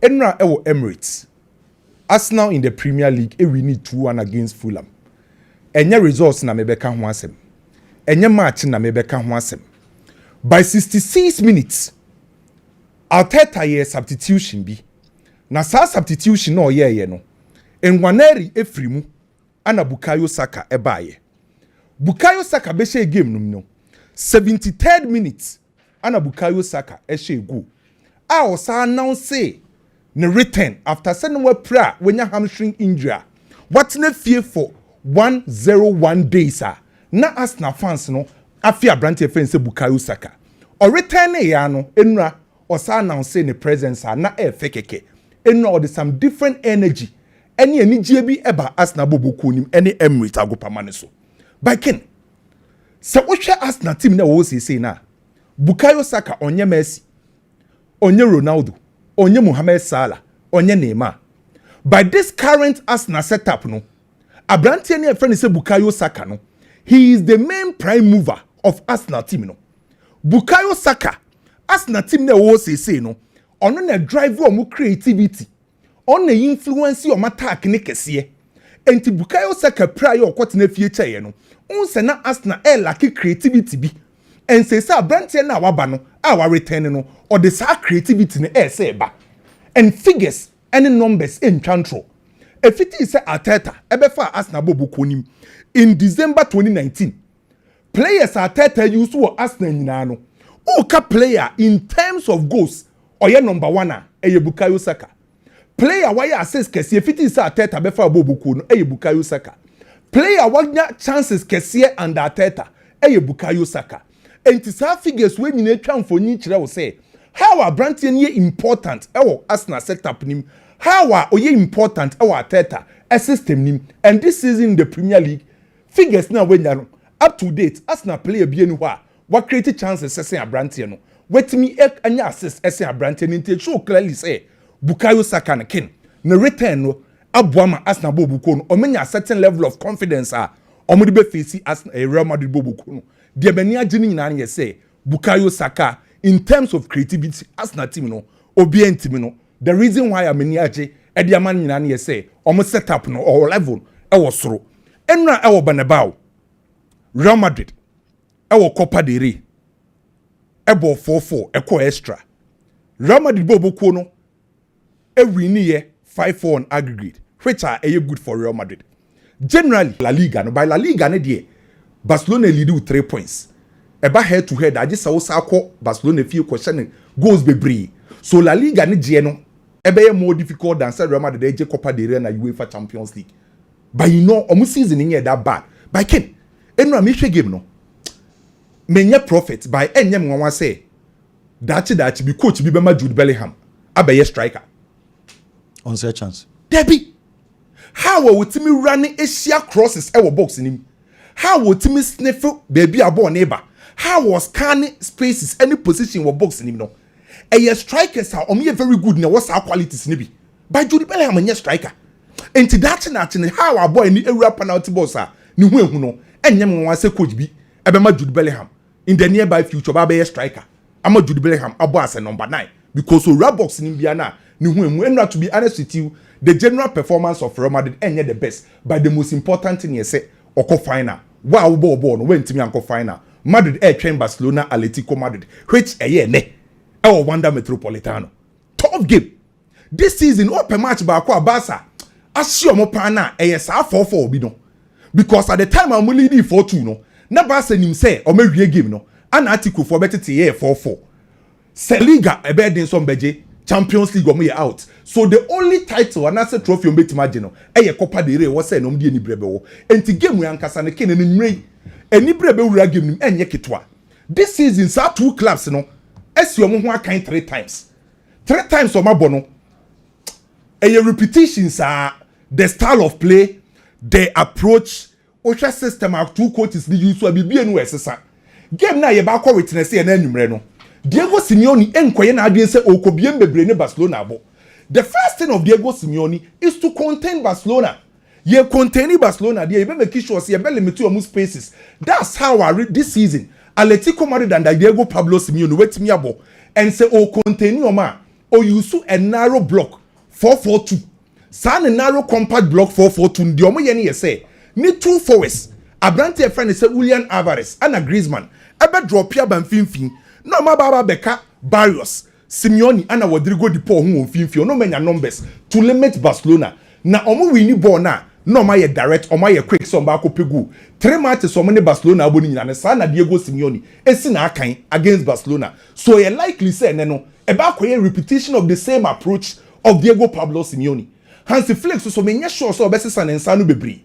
Enra ewo Emirates. Arsenal in the Premier League, we need 2-1 against Fulham. Enye results na mebeka ho asem. Enye match na mebeka ho asem. By 66 minutes, Arteta ye substitution bi. Na sa substitution no ye no. Enwaneri efrimu ana Bukayo Saka ebaye. Bukayo Saka be share game no. 73rd minute ana Bukayo Saka share goal. A osa announce ne return after sending we prayer when your hamstring injury. What ne fear for 101 days na Arsenal fans no afia brand fans Bukayo Saka. Or return ya no enra osa announce ne presence na fekeke. Enra or some different energy. Any JB eba Arsenal bobo nim any Emirates agopamane so. By Ken. So what Arsenal team na wo say na. Bukayo Saka onye Messi, onye Ronaldo, onye Mohamed Salah, onye Neymar. By this current Arsenal setup no, Abrante ne friend say Bukayo Saka no, he is the main prime mover of Arsenal team no. Bukayo Saka, Arsenal team na wo say no, ono na drive wo creativity. On the influence your attack ne kesiye. Enti Bukayo Saka prayer okwote na future ye no. Unse na Arsenal lucky creativity bi. En say sa Brantia na waba no, our return no, or the sa creativity ne say ba. And figures any numbers in control. If it is Arteta, ebefa Arsenal bobo konim. In December 2019, players Arteta used to Arsenal nyina no. Oka player in terms of goals, oye number 1 eye Bukayo Saka. Player why assist kesi if it is Arteta befa bobuku no Bukayo Saka. Player wanya chances kesi under Arteta Bukayo Saka. And to sa figures when you try for ni kire wo say how are Brantin ye important Arsenal setup nim, how are oye important Arteta system nim, and this season in the Premier League figures now when you up to date Arsenal player bi enu ho what create chances say Brantin no wetimi anya assist say Brantin into show clearly say Bukayo Saka na ken na return no aboama Arsenal bobuko no omenya certain level of confidence omudi be face Arsenal Real Madrid bobuko no de bani agini nyina na say Bukayo Saka in terms of creativity Arsenal team no obi team no the reason why amani age e de amani nyina na say omo setup no or level e wo soro enra e wo Bernabeu Real Madrid e wo Copa del Rey e bo 4-4 e ko extra Real Madrid bobuko no every year 5-4 on aggregate, which are good for Real Madrid. Generally, La Liga, no by La Liga, Barcelona lead with 3 points. Eba head to head, I just saw Barcelona few questioning goals be bree. So La Liga ni Geno, ebe more difficult than Real Madrid they Copa del Rey na UEFA Champions League. But you know, almost season in here that bad. By Ken, enra me game no. Menye profit by enyem nwa say. Dachi be coach be Jude Bellingham. Abe striker. On second chance. Debbie, how will Timmy running Asia crosses our box in him? How will Timmy sniffle baby a born neighbor? How was scanning spaces any position or box in him? No, a strikers are only very good in what's our qualities nibi. By Jude Bellingham and striker. And to that how our boy in the area penalty box are ni who no and yam one say coach B Ebema Jude Bellingham in the nearby future Babe striker. I'm a Jude Bellingham Abbas and number 9 because so rap box in Biana. To be honest with you, the general performance of Real Madrid ain't the best, but the most important thing is say Oko final. Wow, no went to me Uncle final. Madrid train Barcelona, Atletico Madrid, which a year ne. Our Wanda Metropolitano. Tough game. This season, open match by Barca. Assure mo pana a 4-4 be no. Because at the time I'm leading 4-2 no. Na Barca nim say or maybe game no. An article for better to 4-4. Liga a bed in some beje. Champions League omo out. So the only title and that's a trophy on bet margin e Copa del Rey was say no mde ni brebe wo. Enti game we ankasa ne ken ne nwre. Eni brebe wura game nim enye ketwa. This season sa two clubs no esi omo ho akan 3 times. 3 times o mabo no. Repetitions are the style of play, the approach, osha system of two coaches ni use so bibie no esesa. Game na ye ba kwa witness e na anwumre no. Diego Simeone enkoye na adwen se okobiem bebre ne Barcelona abo. The first thing of Diego Simeone is to contain Barcelona. Ye contain Barcelona, they be make sure say be limit your spaces. That's how I read this season. Atletico Madrid and Diego Pablo Simeone wetimi abo and say o contain your man or you use a narrow block 4-4-2 saa narrow compact block 4-4-2 the omo ye ne say ni two forwards abrante friend say William Alvarez and a Griezmann ebe drop ya ban finfin na ma baba beka Barrios Simeone and Rodrigo Di Paul who finfin no menya numbers to limit Barcelona na omo win ball na no ma ye direct or ma ye quick so ba ko pegu 3 matches so many Barcelona aboni nyina ne sa na Diego Simeone esi na akan against Barcelona so ye likely say ne no e ba ko ye repetition of the same approach of Diego Pablo Simeone Hansi Flick so menya sure so obesesa ne nsa no bebri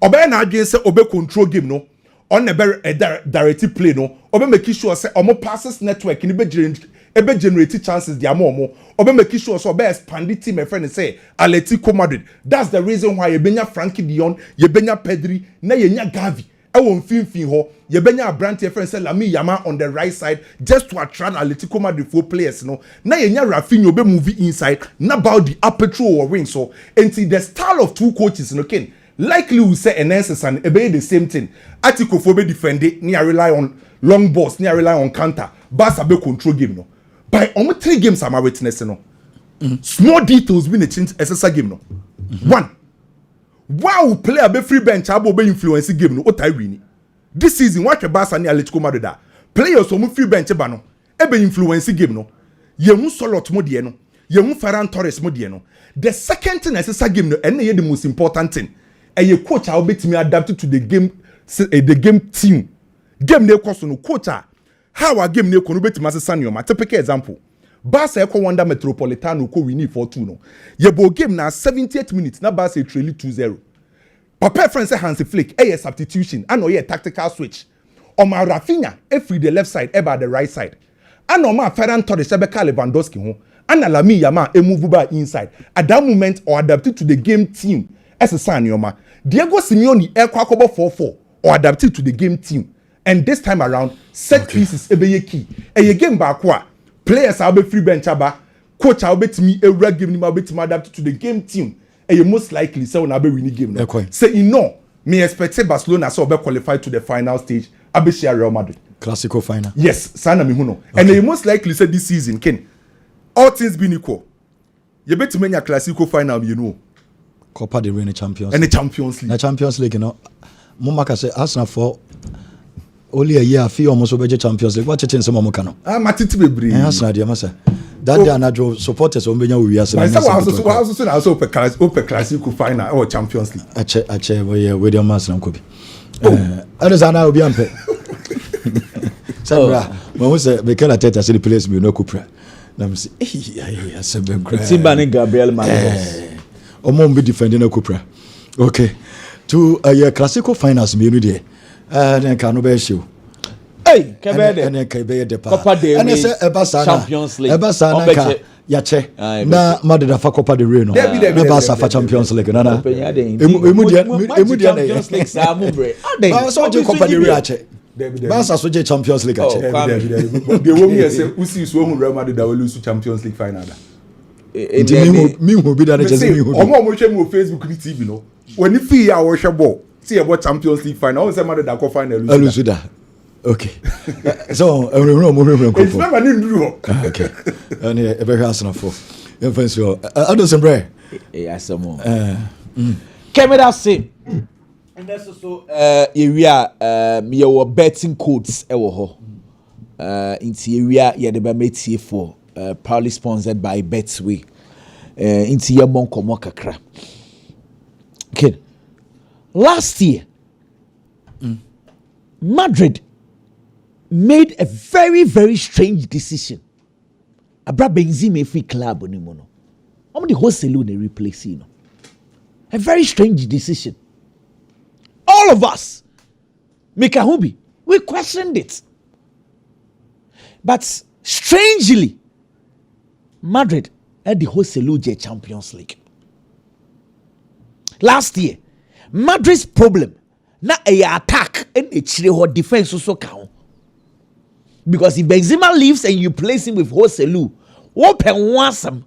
obey na adwen say obe control game no on the directive play no obe make sure say omo passes network ni be generate chances the omo obe make sure so obe expand the team my friend say Atletico Madrid that's the reason why you benya Frankie de Jong you benya Pedri na you nya Gavi e won finfin ho you benya Abrante friend say Lamine Yamal on the right side just to attract Atletico Madrid for players no na you nya Rafinha obe move inside na about the aperture or wing so until the style of two coaches no ken likely we say and ebe the same thing Atletico for be defend it near rely on long balls near rely on counter Barca be control game no by almost 3 games am witness no small details been a change SSR game no one wow player be free bench abo be influence game no what I win this season watch Barca near Atletico Madrid players on free bench ba no ebe influence game no ye hu Solot mo de no ye hu Ferran Torres mo de no the second thing SSR game no and the most important thing a coach I will be me adapted to the game team game ne cost no coach how a game ne ko no beti mase sanyo ma typical example Barca ko Wanda Metropolitano ko win 4-2 no ye bo game na 78 minutes na Barca trail 2-0 papa friend say Hansi Flick a substitution and or tactical switch o ma Rafinha e free the left side e by the right side and o ma Ferran Torres e be Lewandowski ho and Lamine Yamal e move by inside at that moment or adapted to the game team as a sanyoma Diego Simeone ekwakobo 4-4 or adapted to the game team and this time around set pieces ebeye key e game back kwa players are be free bench aba coach are bet me a reg game ni ma bet me adapt to the game team and you most likely say una be win game no say you know me expect Barcelona so be qualify to the final stage abe share Real Madrid Classico final yes sana me hu no and you most likely say this season ken all things being equal you bet me nya Classico final you know Copa del Rey and Champions and the Champions League. The Champions League, you know. Mumaka say Arsenal for only a year, fee almost over the Champions League. What you think, some Mukano? Matiti Bebri. Arsenal, dear Massa. That day, I drove supporters on Benya. We are saying. I also open Classico final or Champions League. I check with your master and copy. Arizona will be unpaid. Sabra, when we say Mikel Arteta say the players will no Cupra. Let me see. I said, Timbani Gabriel Magalhaes. Omo be defending a Cupra. Okay. To a Classico finals me no dey. Then can no be show. Hey, Kebede. And Kebede de pa. Copa del Rey. Champions League. Ebasana ka ya che. Na Madrid fa Copa del Rey no. Ebasa fa Champions League na na. Emu dia Champions League sa mu bre. Ah so je Copa del Rey a che. Barca so je Champions League a che. The one here say usi so hu Real Madrid that will lose Champions League final da. Me who be that just me who. Omo share mo Facebook ni TV no. When you feel ya wo share ball, see about Champions League final, on say Madrid that go final lose that. Okay. So, it's never new. Okay. And a very Arsenal for. Influence your Anderson Bray. Yes, some more. Camera say. And that's also area me your betting codes e wo ho. Into area ye de ba metie for proudly sponsored by Betway. Into your mon komo kakra. Okay. Last year Madrid made a very, very strange decision. Abra Benzema free club on him. I'm the whole saloon they replace him. A very strange decision. All of us, Mikahubi, we questioned it. But strangely, Madrid had the whole saloon Champions League. Last year, Madrid's problem na a attack and a chile defense also count. Because if Benzema leaves and you place him with Joselu, open wansam.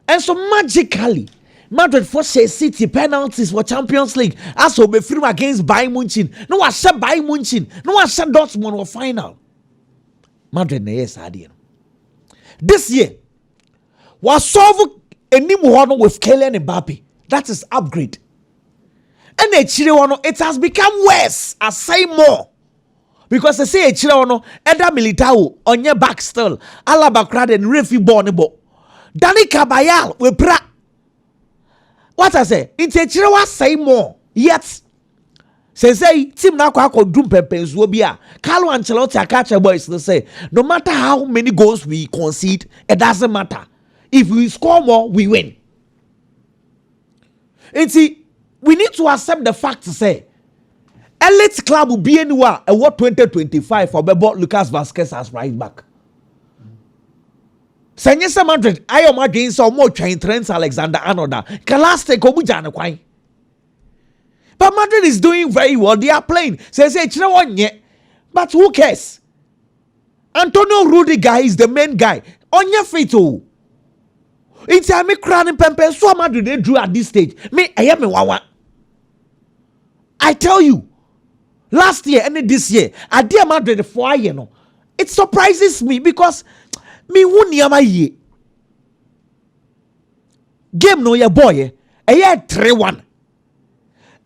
And so magically, Madrid for City penalties for Champions League. As we film against Bayern Munich. No one said Bayern Munich. No one said Dortmund or final. Madrid na yes idea. This year, was solve any more with Kylian Mbappe. That is upgrade. And it has become worse. I say more. Because they say Chirono, Eda Militao, on your back still, Alaba Crad and Refi Bornebo. Danny Cabayal, we pra. What I say? It's a Chirowa say more. Yet, say, Tim Nako Doom Peppers will be a Carlo Ancelotti, a catcher boys, they say, no matter how many goals we concede, it doesn't matter. If we score more, we win. And see, we need to accept the fact to say, elite club will be anywhere and what 2025 for Bebo Lucas Vasquez as right back. Senyesa Madrid, I am against some more chain Trent Alexander-Arnold. Classico Mujana Kwai. But Madrid is doing very well. They are playing. Says one yet. But who cares? Antonio Rudiger is the main guy. On your feet too. It's a me crying pempe. So Madrid they drew at this stage. Me, I am a wawa. I tell you. Last year and this year, I dear Madrid for you know. It surprises me because me won my year. Game no your boy, a year 3-1.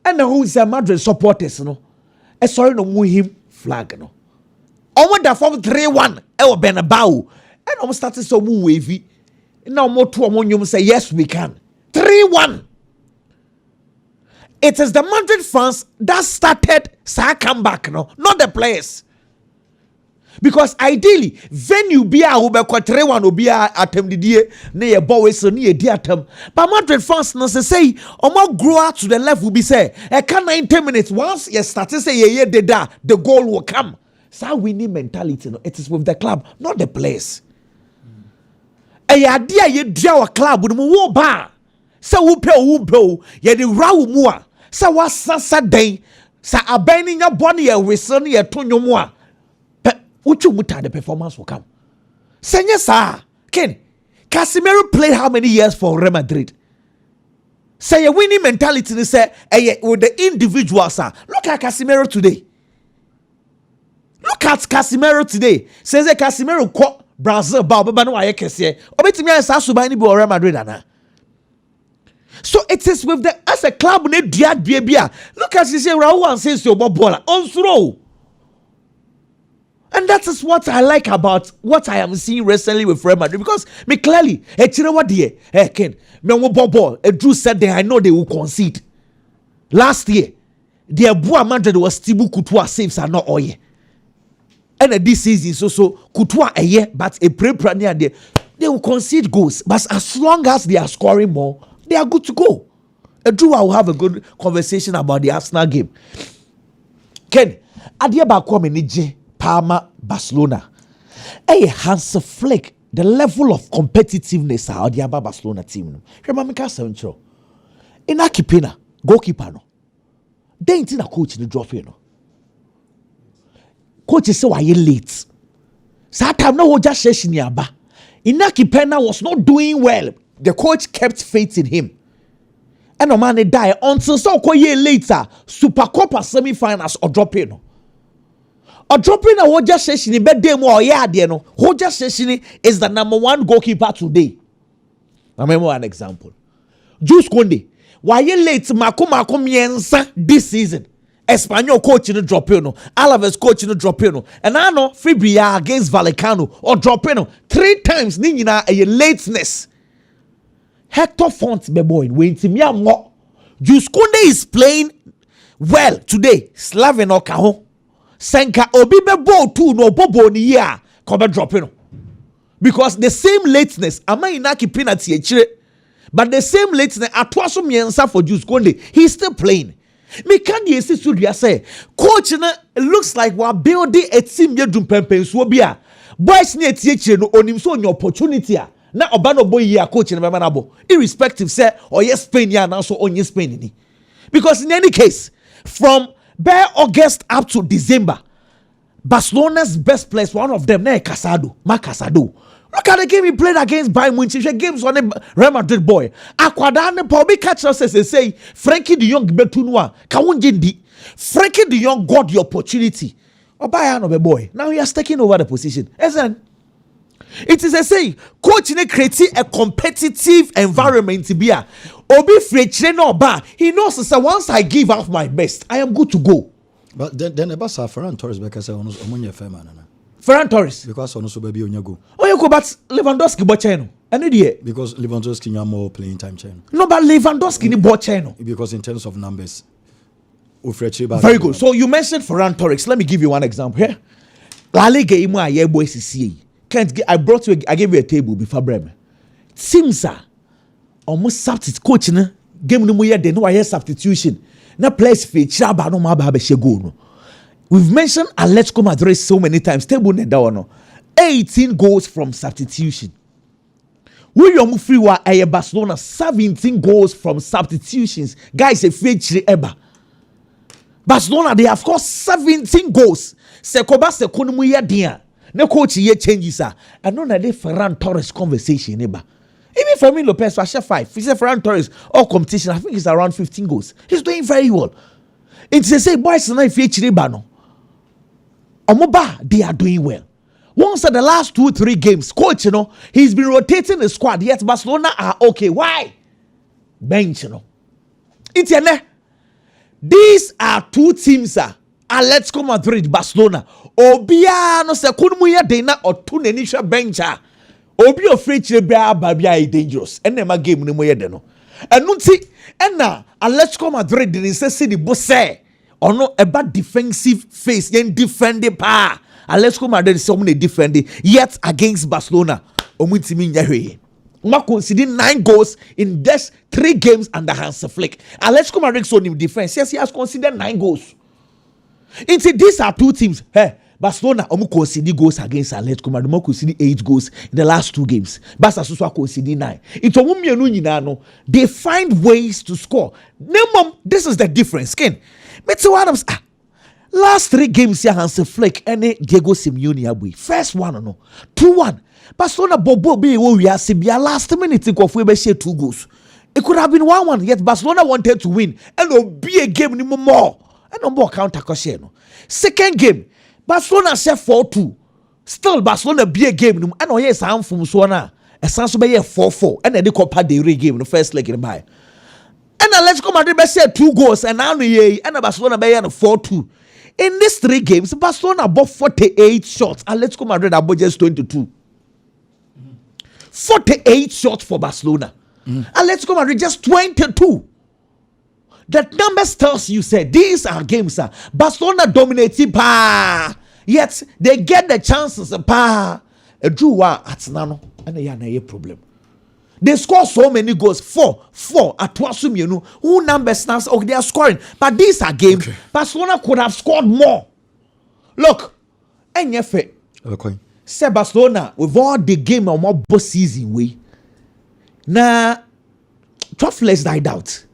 And who is a Madrid supporters no? A sorry no move him flag no. Almost the form 3-1. Ewa Benabao. And almost started so move wavy. Now more to among you say yes we can. 3-1. It is the Madrid fans that started sa comeback, no, not the players. Because ideally, venue be a ube kwa 3-1 obi a atem didie ne ye bowe so ne ye di atem. But Madrid fans no say omo grow out to the level be say e can 90 minutes once you start to say ye deda the goal will come. So winning mentality no, it is with the club, not the players. E ya dia ye dia wa club no wo ba. So wo pe ye de rawo mu a sa wasasa den sa abani nya bone ye wese ne ye to nwomu a uchu muta the performance will come. Senye sa Ken Casemiro played how many years for Real Madrid? Say a winning mentality they say with the individuals look at Casemiro today. Look at Casemiro today. Says Casemiro ko Brazil ba no aye kese obetimi an sa suban ni be Real Madrid ana. So it is with the as a club ne dia bia. Look at you say Raul and says your ball on throw. And that is what I like about what I am seeing recently with Real Madrid because me clearly Ken me wo ball Drew said I know they will concede. Last year the Boa Madrid was Thibaut Courtois saves are not oye. And this season so Courtois a year but a pre-premier there they will concede goals but as long as they are scoring more they are good to go. Drew will have a good conversation about the Arsenal game. Ken, Adiaba Kwame Parma Barcelona. Hans Flick, the level of competitiveness of the Barcelona team. Remember me in Akipina, goalkeeper no. They ain't a coach in the drop no. Coach is so why you late. So time no just session yaba. Inaki was not doing well. The coach kept faith in him. And no man die until so year later, Super Copa semi-finals or dropping. Or dropping a Hoja session in bed demo or no. Hoja session is the number one goalkeeper today. I remember one example. Jules Konde. Why you late Makuma Miensa this season? Espanyol coach in the dropping, Alaves coach in the dropping, and I know Fibria against Vallecano or dropping 3 times. Nina a lateness. Hector Font be boy waiting me more. Jules Konde is playing well today. Slaven or Kaho. Senka obi be ball too no bobo ni ya come dropping. Because the same lateness ama inaki penalty echire. But the same lateness atwaso miensa for Jules Konde. He's still playing. Me can you see studio say coach na looks like we are building a team yedum pempen so bia. Boys ni etiechire no onim so onye opportunity a na obano boy here coach na bema na bo. Irrespective say or yes Spain ya na so onye Spain ni. Because in any case from by August up to December, Barcelona's best players, one of them, Marc Casado. Look at the game he played against Bayern Munich. Games on the Real Madrid boy. Akwadane probably catch us and say, Frankie de Jong betunwa. Kawunjindi. Frankie de Jong got the opportunity. Or Bayern of a boy. Now he has taken over the position. Isn't It is a say, coach in creating a competitive environment to be a Obi Free no ba. He knows that once I give out my best, I am good to go. But then the boss Ferran Torres because on your firm. Ferran Torres. Because on also baby on your go. Oh, you go, but Lewandowski bocheno. Any day. Because Lewandowski have more playing time chain. No, but Lewandowski ni bocheno. Because in terms of numbers. Very good. So you mentioned Ferran Torres. Let me give you one example here. La Liga imu a yebo SCA. I gave you a table before Bremen. Seems almost substitute coach na game no moye de no why substitution. Na players feature ba no ma ba be goal no. We've mentioned Atletico Madrid so many times. Table ne da no. 18 goals from substitution. William free wa Barcelona 17 goals from substitutions. Guys, a feature ever. Barcelona, they have scored 17 goals. Sekoba sekono mu ye dia. Ne coach ye changes and no na dey Ferran Torres conversation neighbor. Even Fermin Lopez was 5. He said Ferran Torres all competition. I think he's around 15 goals. He's doing very well. It's a say boys na if ye ba no. Omoba they are doing well. Once at the last 2-3 games, coach, you know, he's been rotating the squad. Yet Barcelona are okay. Why? Bench, you know. It's a these are two teams. Atletico Madrid, Barcelona. Obia no se kunumuya dena or two nenisha bencha. Obi afraid babia dangerous. And then my game no moya deno. And nunti enna Atletico Madrid didn't say the boss or no about defensive face yen defending pa. Atletico Madrid so many defending yet against Barcelona. Omutimi nyahwe. Uma conceded 9 goals in just 3 games under Hans Flick. Atletico Madrid so in defense. Yes, he has conceded 9 goals. Into these are two teams. Hey, Barcelona omu conceded goals against Atletico Madrid. Omu conceded 8 goals in the last 2 games. Barca so conceded 9. It's omu mienu nyina no. They find ways to score. This is the difference. Ken, Mitchell Adams. Last 3 games here Hans Flick and Diego Simeone abui. First one no 2-1. Barcelona bobo be wo we are last minute of we be share 2 goals. It could have been 1-1 yet Barcelona wanted to win and no be a game anymore more. And no more counter caution. No. Second game, Barcelona share 4-2. Still Barcelona be a game and no yes am from so na. E san so be 4-4 and the Copa del Rey game the first leg in buy. And Atletico Madrid be share 2 goals and now and Barcelona be 4-2. In these 3 games, Barcelona bought 48 shots. Atletico Madrid about just 22. 48 shots for Barcelona. Atletico Madrid just 22. That numbers tells you say these are games. Barcelona dominating pa. Yet they get the chances pa. A drew at nano and they are a problem. They score so many goals. 4 at Twasum, you know. Who numbers now? Okay, they are scoring. But these are games. Okay. Barcelona could have scored more. Look, and yefe. Okay. Say Barcelona with all the game or more boss season way. Now, trophy died out.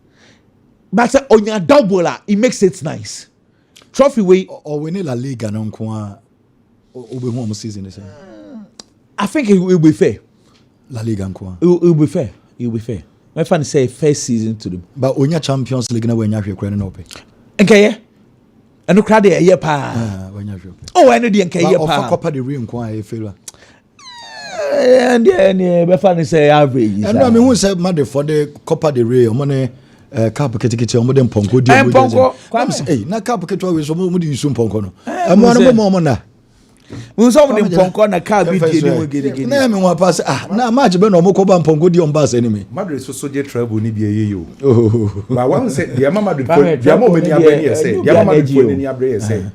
But on your double, it makes it nice. Trophy way. Or we need La Liga no kwa. Obe one season is. I think it will be fair. La Liga nkwa. It will be fair. It will be fair. My fan say first season to them. But when you Champions League na when you hwe kwere no pe. Okay, yeah. And no crowd there yeah pa. When you hwe. Oh, I know the okay yeah pa. Of Copa del Rey nkwa e failure. And my fan say average. And I mean who say Madrid for the Copa del Rey o money cup ketekete o mo dem ponko di mo. Ponko. Eh, na cup ketekete we so mo di use ponko no. Amo no mo na. We saw them ponko na car be dey na me wa pass na match be no mo ko ba ponko di on pass enemy Madrid so je trouble ni bi eyeyo but one say the Madrid the mo many abrani say the Madrid for ni abrani say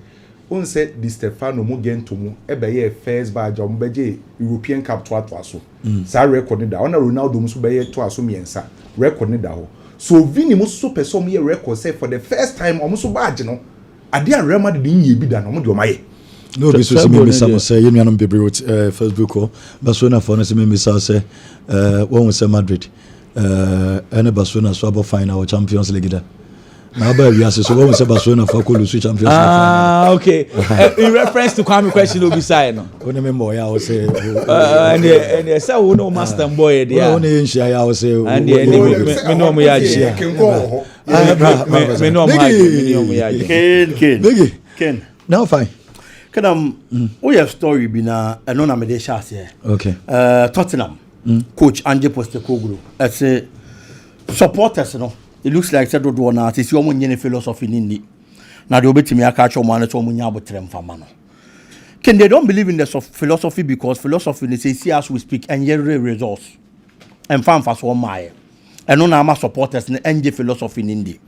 on say Di Stefano mo gento mo e be ye first badge o mo be European Cup to aso sa record ni da ona Ronaldo mo so be ye to aso miensa record ni da ho so Vini mo so person mo ye record say for the first time o mo so badge no ade a Real Madrid ni bi da no mo de o maye. No, this is me. Some say you know people with Facebook or Barcelona for us. Me say when we say Madrid, and Barcelona so about final Champions League there. Now, but we so when we say Barcelona for cool switch Champions League. Okay. In reference to Kwame question, will be saying no. When me more, I will say. And say we no master boy there. When you share, I will say. And me no me yaji. Me no me yaji. Ken. Now fine. We have story been a non amade chance here. Okay. Tottenham coach Ange Postecoglou. I say supporters, it looks like said do na it's your own philosophy in now they obey me a catch on one at home famano. Can they don't believe in the philosophy because philosophy they say see as we speak and yet results and fan for so my and no ama supporters and NJ philosophy in India.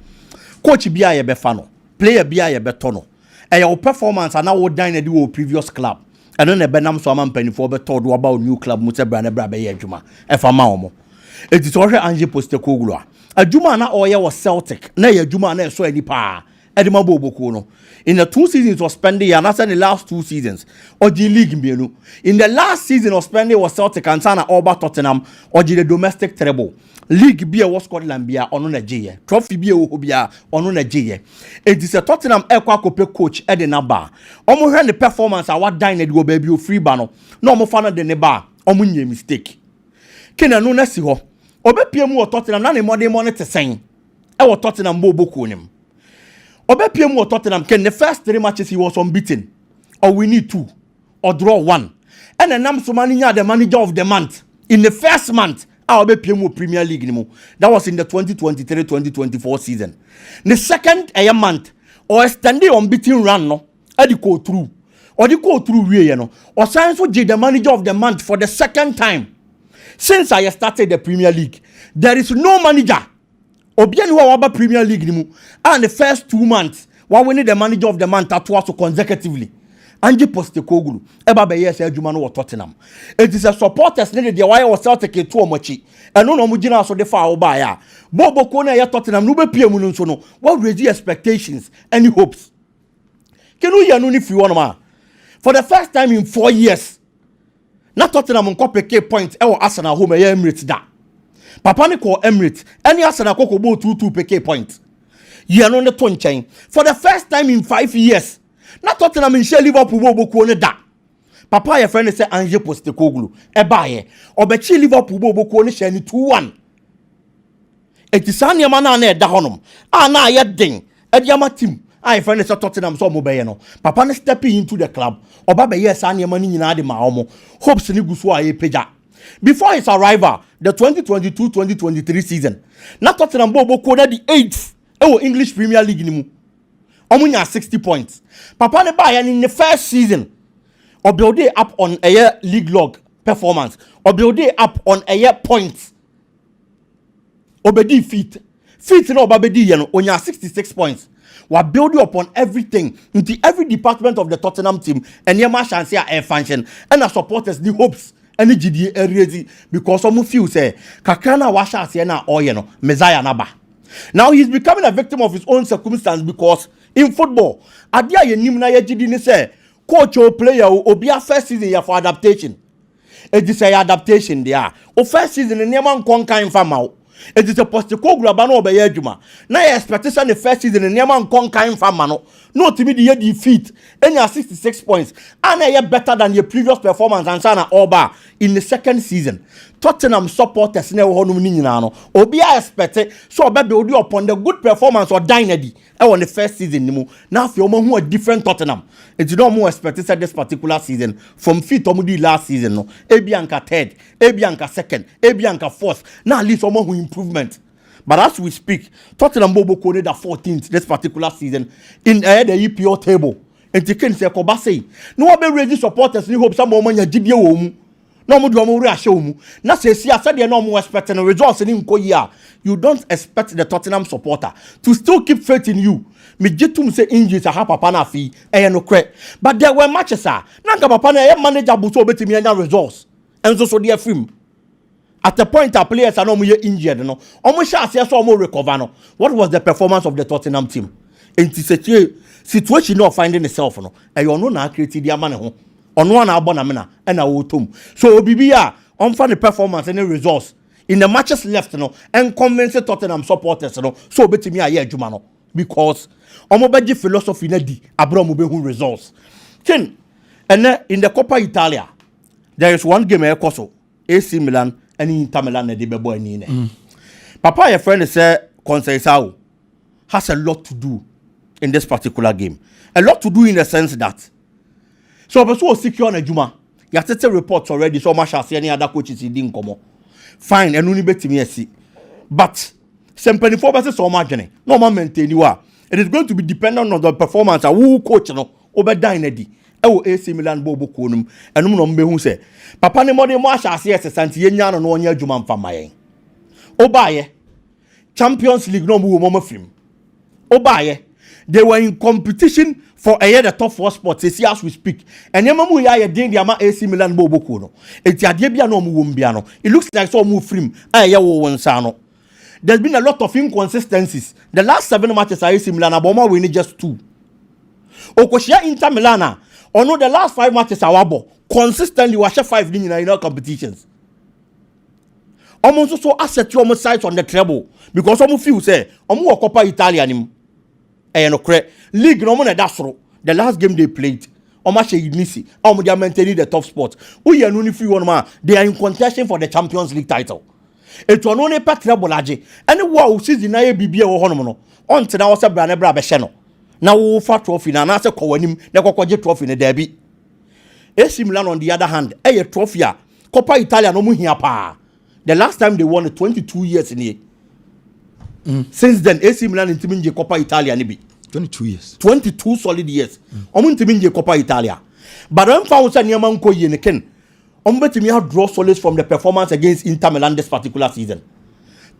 Coach be a befano, player be a betono. And your performance and now dine at your previous club. And then a benam so man penny for told about new club Mutse Brand Brabe Juma. If a maumo. It is already Ange Postecoglou. A Juma na oya was Celtic. Na ya Juma na so any pa. Edima Bobo Kono. In the 2 seasons of spending and after the last 2 seasons. Or the league bienu. In the last season of spending was Celtic and Sana Oba Tottenham or the domestic treble. League beer was Scotland beer on a J. Trophy beer beer on a J. It is a Tottenham Equa coach Edina Bar. Almost ran the performance I what dine at go baby free bano. No more fun than the bar. Omunye mistake. Kena no nesiho. Obe PM or Tottenham none more monitor saying. Our Tottenham Bobo Kunim. Obe PM or Tottenham can the first 3 matches he was unbeaten. Or we need 2. Or draw 1. And then Namsumania the manager of the month. In the first month. I'll be PMO Premier League anymore. That was in the 2023-2024 season. The second month, or standing unbeaten run, no, Eddie go through, or the go through, or science would the manager of the month for the second time since I started the Premier League. There is no manager, Obian who Premier League anymore, and the first 2 months, while winning the manager of the month at once consecutively. Ange Postecoglou, eba be yes adwuma no Tottenham. It is a supporters needed the why was Celtic to omochi. And no mugina so the far oba ya. Bobo Kona ya Tottenham no be PM no so no. What raise expectations and hopes? Can we no if you want ma? For the first time in 4 years. Na Tottenham nko peke point e wo Arsenal home e Emirates da. Papa ne ko Emirates, any Arsenal ko bo 2-2 peke point. Ye no ne to nchen. For the first time in 5 years. Na Tottenham in share Liverpool bobo ne da. Papa your friend say Ange Postecoglou. Eba ye. Obechi Liverpool bobo ne share ni 2-1. Eti sane ma na e da honom. Na ye den. Ediama team. I friend say Tottenham so mo be ye no. Papa ne stepping into the club. Oba be ye sane ma ni nyina de ma omo. Hopes ni guso aye peja. Before his arrival, the 2022-2023 season. Na Tottenham bobo na the 8th. English Premier League ni mu. Omunya 60 points. Papa ne ba in the first season. Or build it up on a year league log performance. Or build it up on a year points. Obedi feet. Feet no babedi yeno. Onya 66 points. We build you upon everything into every department of the Tottenham team. And your match and say a function. And our supporters the hopes. Any GD area because some of you say Kakana washa siena or yeno. Messiah naba. Now he's becoming a victim of his own circumstance because in football, adia ye nim na ye gidi ni say coach or player obi a first season ya for adaptation. It is a adaptation there. O first season ne man kon kan fa ma. It is a Postecoglou aba no obey adwuma. Na ye expectation the first season ne man kon kan fa ma no. No to be the defeat. Any 66 points. And ye better than your previous performance and sana Oba in the second season. Tottenham supporters ne wo no ni nyina no. Obi a expect so oba build upon the good performance or dynasty on the first season ni mu. Now if you who a different Tottenham. It you don't more expect this particular season from fifth or the last season no. Ebianka third, Ebianka second, Ebianka fourth. Now at least who improvement. But as we speak, Tottenham Bobo coded the 14th this particular season in the EPO table. And you can say Kobase. No one ready supporters ni hope some moment ya GBA womu. No more do more reassure. Na say see I said they no more expecting the results in Koya. You don't expect the Tottenham supporter to still keep faith in you. Me jetum say injuries a papa na fi no credit. But there were matches nanka papa na manager buso betimi anya results. And so dey film. At the point our players are no more injured no. Omo sha say so omo recover no. What was the performance of the Tottenham team? In situation not finding itself no. E you know na create dia man ho. Ono na abona me na e na wo tom. So obibia on fan the performance and the results in the matches left no and convince Tottenham supporters no. So betimi aye adwuma no because omo beji philosophy na di abro mo be hu results. Ken and in the Coppa Italia there is one game ekoso AC Milan and Inter Milan na dey bebo ani ne. Papa your friend say Conceição has a lot to do in this particular game. A lot to do in the sense that So person secure na adwuma ya tete reports already so ma share any other coaches di nkomo fine enu ni betimi asi but sempanifo be so ma dwene no ma maintain wa it is going to be dependent on the performance of who coach no obedan na di ewo AC Milan bo boku onum enum no mbehu se papa ne mode mo ahase esesante yenya no onya adwuma mfama yen obaye Champions League no mo mo mafrim obaye they were in competition for a year the top 4 spots as we speak and yemamu ya den dia ma AC Milan bo boku no enti ade bia no mo wom bia no it looks like so mo frim aye wo wonsa no. There's been a lot of inconsistencies. The last 7 matches at AC Milan, Aboma winning just 2. Okoshia Inter Milan, or no, the last 5 matches at Wabo, consistently was 5 in all competitions. Almost so asset your sides on the treble because some few say, Omo Coppa Italia nim. No credit. League no money that's the last game they played. Omache Nisi, they are maintaining the top spot. We are only free one man. They are in contention for the Champions League title. It was only per treble age. And wow, season na BBA or honomono. On to now, Sabra Nebra Besheno. Now, we fat trophy, and answer Cowanim, the Cocoje trophy in the derby. AC Milan, on the other hand, a trophy, Coppa Italia no here pa. The last time they won it 22 years in here. Since then, AC Milan in Timinje Coppa Italia nibi. 22 years. 22 solid years. Omun Timinje Coppa Italia. But I'm found that Niamanko Yeneken. Ombetimi have draw solace from the performance against Inter Milan this particular season.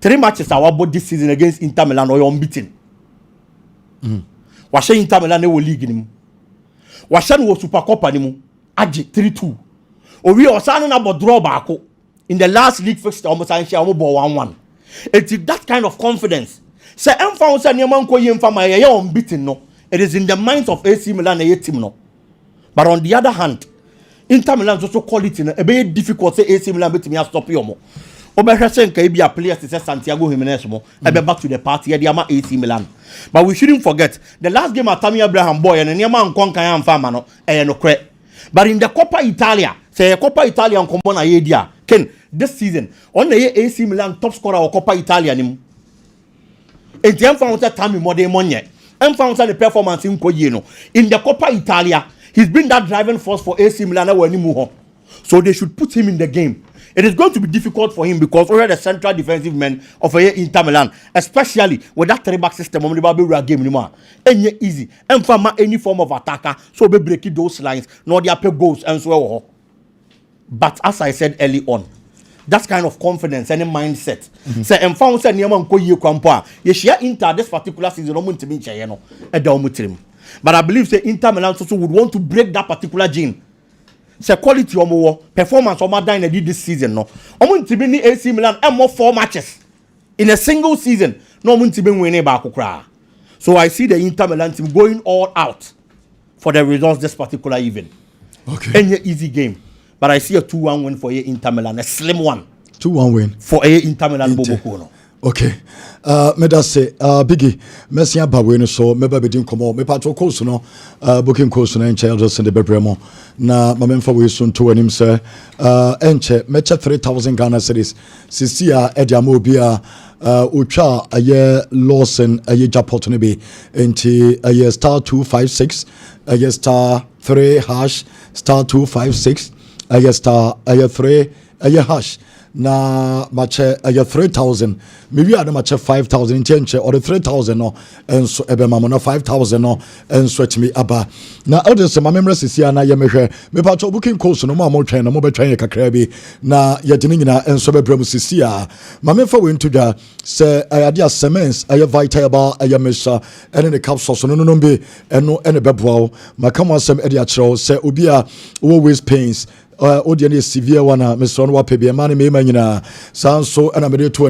3 matches are about this season against Inter Milan or unbeaten. Washe Inter Milan ne league nimu. Washe no Super Cup nimu. Aji 3-2. Owi osanu na bo draw baako. In the last league fixture almost an share ball 1-1. It is that kind of confidence. Say emfa say niam nko ye mfa ma ye unbeaten no. It is in the minds of AC Milan na ye team no. But on the other hand, Inter Milan also quality no e be difficult say AC Milan betimi stop you mo. Obehwese nka e bia players say Santiago Jimenez mo e be back to the party e dey ama AC Milan. But we shouldn't forget the last game at Tammy Abraham boy and niam nko kan am fa ma no e no kre. But in the Coppa Italia, say Coppa Italia nko na ye dia. Ken this season on the AC Milan top scorer of Coppa Italia nim. Enti am found that Tammy more than money. Am found the performance in no. In the Coppa Italia, he's been that driving force for AC Milan when he move on. So they should put him in the game. It is going to be difficult for him because already the central defensive men of Inter Milan, especially with that 3-back system on the Babura game anymore. Any easy. And for any form of attacker, so be breaking those lines, nor the upper goals and so on. But as I said early on, that kind of confidence and mindset. Say and found say niam nko ye kwampo ye share Inter this particular season no muntimi nche no e da omutrim. But I believe say Inter Milan also would want to break that particular gene. Say quality omo performance omo dan na this season no. Omuntimi ni AC Milan and more 4 matches in a single season. No muntimi win ba akokra. So I see the Inter Milan team going all out for the results this particular evening. Okay. Any easy game. But I see a 2-1 win for Inter Milan, a slim one. 2-1 win for Inter Milan. Okay. Me da say Biggie, Messi Abawe no so me ba bedin komo me patro course no booking course no enche just in the bebremo na mamemfa we so to anim say enche me che 3,000 Ghana cedis sisia e dia mo bia utwa aye Lawson aye japot no be enti aye star 256 aye star 3 hash star 256 aye star aye 3 aye hash na mache aye 3,000 maybe ada mache 5,000 chenche or the 3,000 no enso ebe mamo na 5,000 no enso etimi aba na odese mamemra sisia na ye mehwe me pa to booking course no mo twen no mo betwen kakra bi na ye tini nyina enso be brem sisia mamemfa we ntodwa se ayade semens aye vital aye mesha ene ne capsules no no be eno ene beboa makamo asem ede a kire se obi a always pains audience severe one Mr. Onwa Pebi man me manyina sanso ana me de to